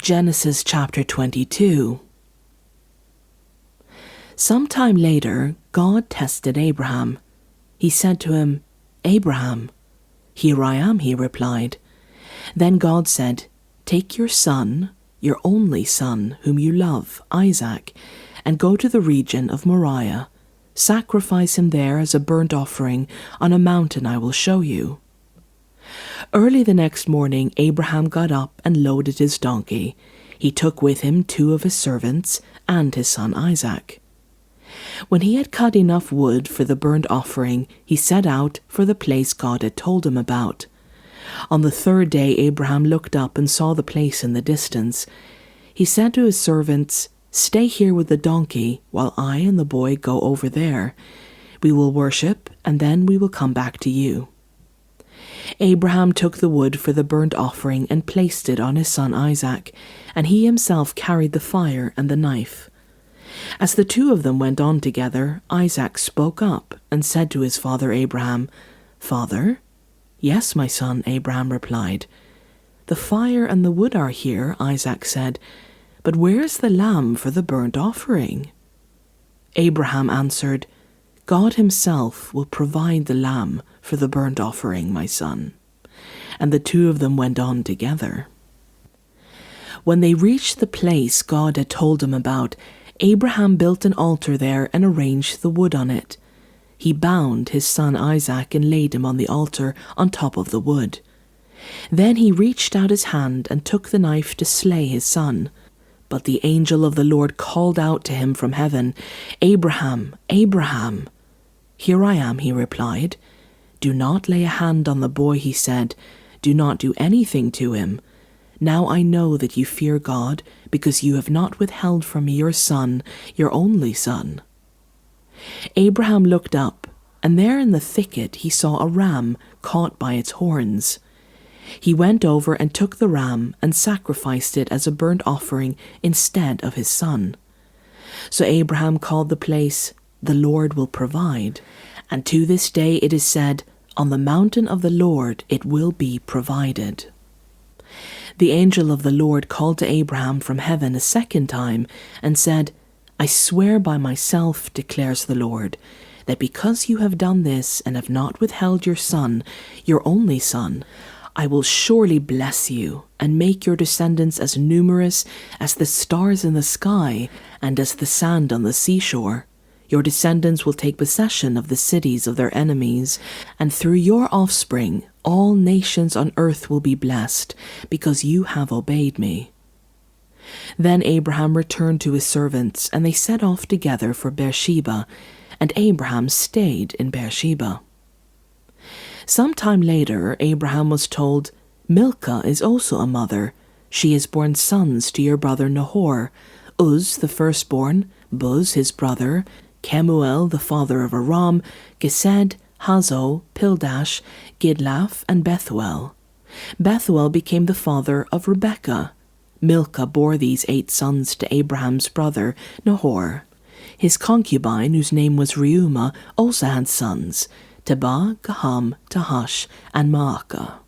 Genesis chapter 22. Sometime later, God tested Abraham. He said to him, "Abraham." "Here I am," he replied. Then God said, "Take your son, your only son, whom you love, Isaac, and go to the region of Moriah. Sacrifice him there as a burnt offering on a mountain I will show you." Early the next morning, Abraham got up and loaded his donkey. He took with him 2 of his servants and his son Isaac. When he had cut enough wood for the burnt offering, he set out for the place God had told him about. On the 3rd day, Abraham looked up and saw the place in the distance. He said to his servants, "Stay here with the donkey while I and the boy go over there. We will worship, and then we will come back to you." Abraham took the wood for the burnt offering and placed it on his son Isaac, and he himself carried the fire and the knife. As the 2 of them went on together, Isaac spoke up and said to his father Abraham, "Father?" "Yes, my son," Abraham replied. "The fire and the wood are here," Isaac said, "but where is the lamb for the burnt offering?" Abraham answered, "God himself will provide the lamb for the burnt offering, my son." And the 2 of them went on together. When they reached the place God had told him about, Abraham built an altar there and arranged the wood on it. He bound his son Isaac and laid him on the altar on top of the wood. Then he reached out his hand and took the knife to slay his son. But the angel of the Lord called out to him from heaven, "Abraham, Abraham." "Here I am," he replied. "Do not lay a hand on the boy," he said. "Do not do anything to him. Now I know that you fear God, because you have not withheld from me your son, your only son." Abraham looked up, and there in the thicket he saw a ram caught by its horns. He went over and took the ram and sacrificed it as a burnt offering instead of his son. So Abraham called the place, "The Lord will provide," and to this day it is said, "On the mountain of the Lord it will be provided." The angel of the Lord called to Abraham from heaven a second time and said, "I swear by myself, declares the Lord, that because you have done this and have not withheld your son, your only son, I will surely bless you and make your descendants as numerous as the stars in the sky and as the sand on the seashore. Your descendants will take possession of the cities of their enemies, and through your offspring all nations on earth will be blessed, because you have obeyed me." Then Abraham returned to his servants, and they set off together for Beersheba, and Abraham stayed in Beersheba. Some time later, Abraham was told, "Milcah is also a mother. She has borne sons to your brother Nahor, Uz the firstborn, Buz his brother, Kemuel the father of Aram, Gesed, Hazo, Pildash, Gidlaph, and Bethuel. Bethuel became the father of Rebekah. Milcah bore these 8 sons to Abraham's brother Nahor. His concubine, whose name was Reumah, also had sons, Tebah, Gaham, Tahash, and Maacah.